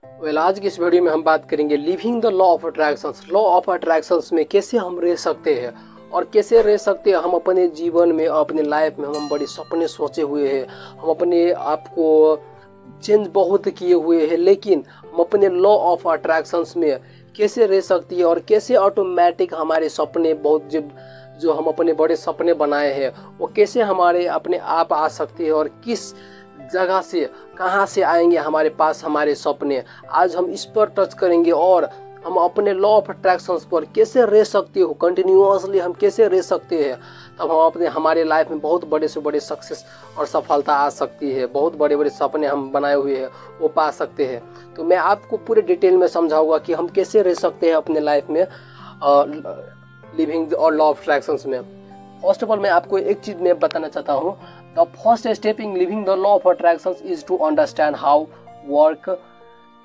आज की इस वीडियो में हम बात करेंगे living the law of attractions. Law of attractions में कैसे हम रह सकते हैं और कैसे रह सकते हैं हम अपने जीवन में, अपने लाइफ में। हम बड़े सपने सोचे हुए हैं, हम अपने आप को चेंज बहुत किए हुए हैं, लेकिन हम अपने लॉ ऑफ अट्रैक्शंस में कैसे रह सकती है और कैसे ऑटोमेटिक हमारे सपने बहुत जो हम अपने बड़े सपने बनाए हैं वो कैसे हमारे अपने आप आ सकते हैं और किस जगह से कहाँ से आएंगे हमारे पास हमारे सपने। आज हम इस पर टच करेंगे और हम अपने लॉ ऑफ अट्रैक्शंस पर कैसे रह सकते हो, कंटिन्यूअसली हम कैसे रह सकते हैं, तब हम अपने हमारे लाइफ में बहुत बड़े से बड़े सक्सेस और सफलता आ सकती है। बहुत बड़े बड़े सपने हम बनाए हुए हैं वो पा सकते हैं। तो मैं आपको पूरे डिटेल में समझाऊंगा कि हम कैसे रह सकते हैं अपने लाइफ में लिविंग और लॉ ऑफ अट्रैक्शंस में। फर्स्ट ऑफ ऑल मैं आपको एक चीज़ मैं बताना चाहता हूँ। The first step in living the law of attractions is to understand how work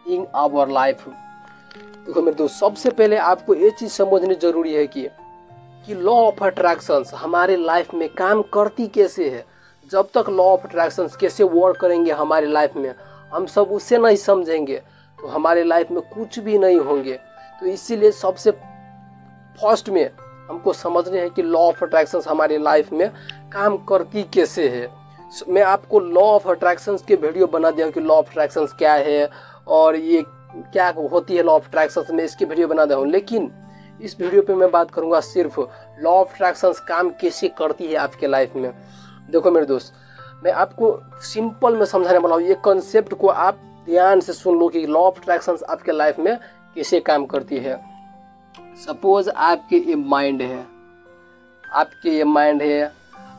in our life. देखो मेरे दोस्त, सबसे पहले आपको ये चीज़ समझनी जरूरी है कि लॉ ऑफ अट्रैक्शंस हमारे लाइफ में काम करती कैसे है। जब तक लॉ ऑफ अट्रैक्शंस कैसे वर्क करेंगे हमारे लाइफ में हम सब उससे नहीं समझेंगे तो हमारे लाइफ में कुछ भी नहीं होंगे। तो इसीलिए सबसे फर्स्ट में हमको समझने हैं कि लॉ ऑफ अट्रैक्शंस हमारे लाइफ में काम करती कैसे है। मैं आपको लॉ ऑफ अट्रैक्शंस के वीडियो बना दिया कि लॉ ऑफ अट्रैक्शंस क्या है और ये क्या होती है लॉ ऑफ अट्रैक्शंस में, इसकी वीडियो बना दिया हूँ। लेकिन इस वीडियो पे मैं बात करूँगा सिर्फ लॉ ऑफ अट्रैक्शंस काम कैसे करती है आपके लाइफ में। देखो मेरे दोस्त, मैं आपको सिंपल में समझाने वाला हूँ। ये कंसेप्ट को आप ध्यान से सुन लो कि लॉ ऑफ अट्रैक्शंस आपके लाइफ में कैसे काम करती है। सपोज आपके ये माइंड है, आपके ये माइंड है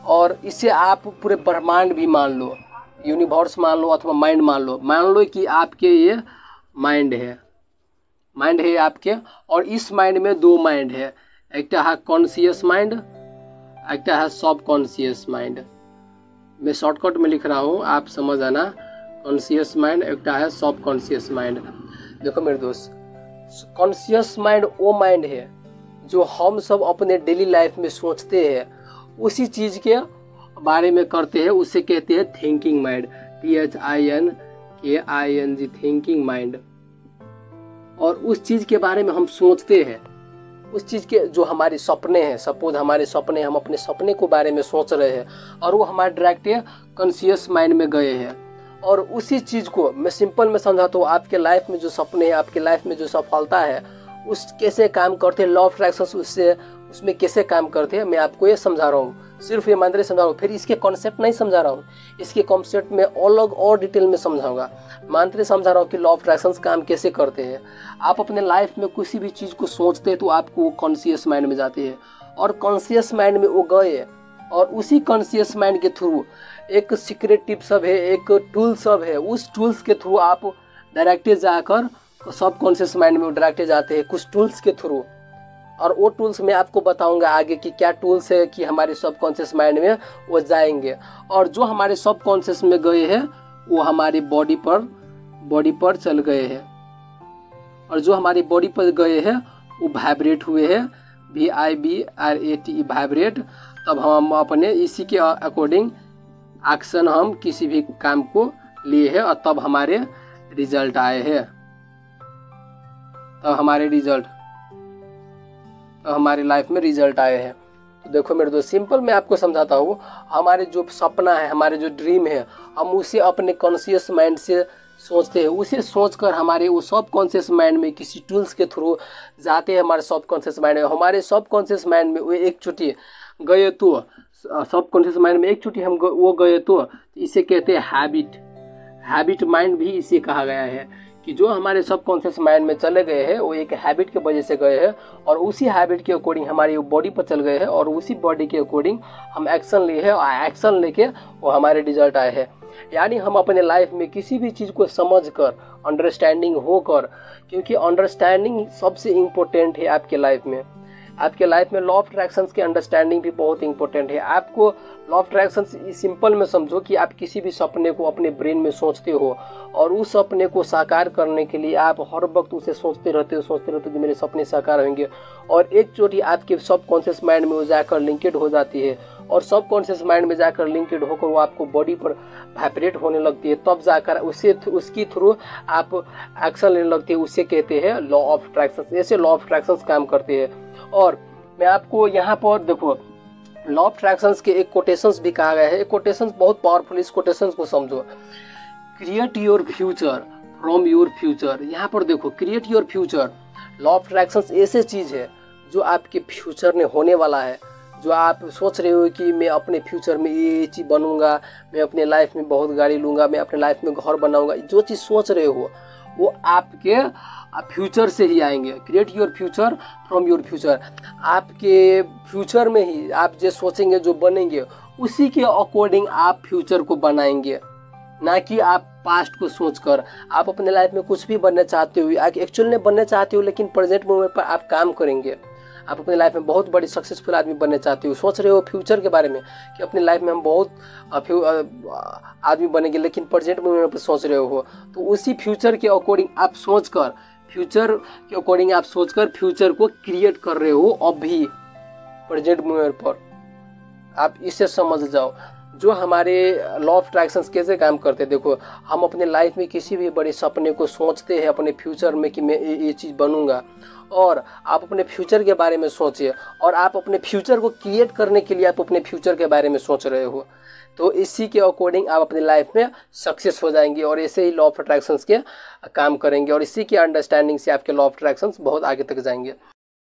और इसे आप पूरे ब्रह्मांड भी मान लो, यूनिवर्स मान लो अथवा माइंड मान लो। मान लो कि आपके ये माइंड है आपके, और इस माइंड में दो माइंड है, एक है कॉन्शियस माइंड, एक है सब कॉन्शियस माइंड। मैं शॉर्टकट में लिख रहा हूँ, आप समझ आना। कॉन्शियस माइंड, एक है सब कॉन्शियस माइंड। देखो मेरे दोस्त, कॉन्शियस माइंड वो माइंड है जो हम सब अपने डेली लाइफ में सोचते हैं, उसी चीज़ के बारे में करते हैं, उसे कहते हैं thinking mind. THINKING, thinking mind. और उस चीज़ के बारे में हम सोचते हैं, उस चीज़ के जो हमारे सपने हैं। सपोज हमारे सपने, हम अपने सपने के बारे में सोच रहे हैं और वो हमारे डायरेक्ट कॉन्शियस माइंड में गए हैं। और उसी चीज़ को मैं सिंपल में समझाता हूँ। आपके लाइफ में जो सपने हैं, आपके लाइफ में जो सफलता है, उस कैसे काम करते हैं लॉ ऑफ अट्रैक्शंस, उसमें कैसे काम करते हैं मैं आपको ये समझा रहा हूँ। सिर्फ ये मंत्र समझा रहा हूँ, फिर इसके कॉन्सेप्ट नहीं समझा रहा हूँ। इसके कॉन्सेप्ट में अलग और डिटेल में समझाऊंगा। मंत्र समझा रहा हूँ कि लॉ ऑफ अट्रैक्शंस काम कैसे करते हैं। आप अपने लाइफ में किसी भी चीज़ को सोचते हैं तो आपको कॉन्शियस माइंड में जाती है और कॉन्शियस माइंड में वो गए, और उसी कॉन्शियस माइंड के थ्रू एक सीक्रेट टिप सब है, एक टूल सब है, उस टूल्स के थ्रू आप डायरेक्ट जाकर सब कॉन्शियस माइंड में डायरेक्ट जाते हैं कुछ टूल्स के थ्रू। और वो टूल्स मैं आपको बताऊंगा आगे कि क्या टूल्स है कि हमारे सब कॉन्शियस माइंड में वो जाएंगे। और जो हमारे सब कॉन्शियस में गए हैं वो हमारी बॉडी पर चल गए हैं, और जो हमारी बॉडी पर गए हैं वो वाइब्रेट हुए हैं, VIBRATE, वाइब्रेट। तब हम अपने इसी के अकॉर्डिंग एक्शन हम किसी भी काम को लिए हैं और तब हमारे रिजल्ट आए हैं, तब हमारे लाइफ में रिजल्ट आए हैं। तो देखो मेरे दोस्त, सिंपल मैं आपको समझाता हूँ। हमारे जो सपना है, हमारे जो ड्रीम है, हम उसे अपने कॉन्शियस माइंड से सोचते हैं। उसे सोचकर हमारे वो सब कॉन्शियस माइंड में किसी टूल्स के थ्रू जाते हैं हमारे सब कॉन्शियस माइंड में। हमारे सब कॉन्शियस माइंड में वो एक चोटी गए तो सब कॉन्शियस माइंड में एक चोटी हम वो गए तो इसे कहते हैं हैबिट माइंड भी इसे कहा गया है कि जो हमारे सब कॉन्शियस माइंड में चले गए हैं वो एक हैबिट के वजह से गए हैं, और उसी हैबिट के अकॉर्डिंग हमारी बॉडी पर चल गए हैं, और उसी बॉडी के अकॉर्डिंग हम एक्शन लिए हैं, और एक्शन लेके वो हमारे रिजल्ट आए हैं। यानी हम अपने लाइफ में किसी भी चीज़ को समझकर, अंडरस्टैंडिंग होकर, क्योंकि अंडरस्टैंडिंग सबसे इम्पोर्टेंट है आपके लाइफ में। आपके लाइफ में लॉ ऑफ अट्रैक्शंस की अंडरस्टैंडिंग भी बहुत इंपॉर्टेंट है। आपको लॉ ऑफ अट्रैक्शंस सिंपल में समझो कि आप किसी भी सपने को अपने ब्रेन में सोचते हो, और उस सपने को साकार करने के लिए आप हर वक्त उसे सोचते रहते हो कि मेरे सपने साकार होंगे, और एक चोटी आपके सब कॉन्शियस माइंड में वो जाकर लिंकेड हो जाती है, और सबकॉन्शियस माइंड में जाकर लिंक्ड होकर वो आपको बॉडी पर वाइब्रेट होने लगती है, तब जाकर उसकी थ्रू आप एक्शन लेने लगती है। उसे कहते हैं लॉ ऑफ अट्रैक्शन। ऐसे लॉ ऑफ अट्रैक्शन काम करते हैं। और मैं आपको यहाँ पर देखो लॉ ऑफ अट्रैक्शन के एक कोटेशंस भी कहा गया है। एक कोटेशंस बहुत पावरफुल, इस कोटेशंस को समझो। Create your future from your future. यहाँ पर देखो create your future, law of attraction ऐसे चीज़ है जो आपके फ्यूचर में होने वाला है। जो आप सोच रहे हो कि मैं अपने फ्यूचर में ये चीज़ बनूंगा, मैं अपने लाइफ में बहुत गाड़ी लूँगा, मैं अपने लाइफ में घर बनाऊंगा, जो चीज़ सोच रहे हो वो आपके फ्यूचर से ही आएंगे। Create your future from your future. आपके फ्यूचर में ही आप जो सोचेंगे, जो बनेंगे, उसी के अकॉर्डिंग आप फ्यूचर को बनाएंगे, ना कि आप पास्ट को सोचकर। आप अपने लाइफ में कुछ भी बनना चाहते हो, एक्चुअल में बनना चाहते हो, लेकिन प्रेजेंट मोमेंट पर आप काम करेंगे। आप अपने लाइफ में बहुत बड़ी सक्सेसफुल आदमी बनना चाहते हो, सोच रहे हो फ्यूचर के बारे में कि अपनी लाइफ में हम बहुत आदमी बनेंगे, लेकिन प्रेजेंट मोमेंट पर सोच रहे हो, तो उसी फ्यूचर के अकॉर्डिंग आप सोचकर फ्यूचर को क्रिएट कर रहे हो अभी प्रेजेंट मोमेंट पर। आप इसे समझ जाओ। जो हमारे लॉ ऑफ अट्रैक्शन कैसे काम करते हैं, देखो हम अपने लाइफ में किसी भी बड़े सपने को सोचते हैं अपने फ्यूचर में कि मैं ये चीज़ बनूंगा, और आप अपने फ्यूचर के बारे में सोचिए, और आप अपने फ्यूचर को क्रिएट करने के लिए आप अपने फ्यूचर के बारे में सोच रहे हो, तो इसी के अकॉर्डिंग आप अपनी लाइफ में सक्सेस हो जाएंगे। और ऐसे ही लॉ ऑफ अट्रैक्शन के काम करेंगे, और इसी के अंडरस्टैंडिंग से आपके लॉ ऑफ अट्रैक्शन बहुत आगे तक जाएंगे।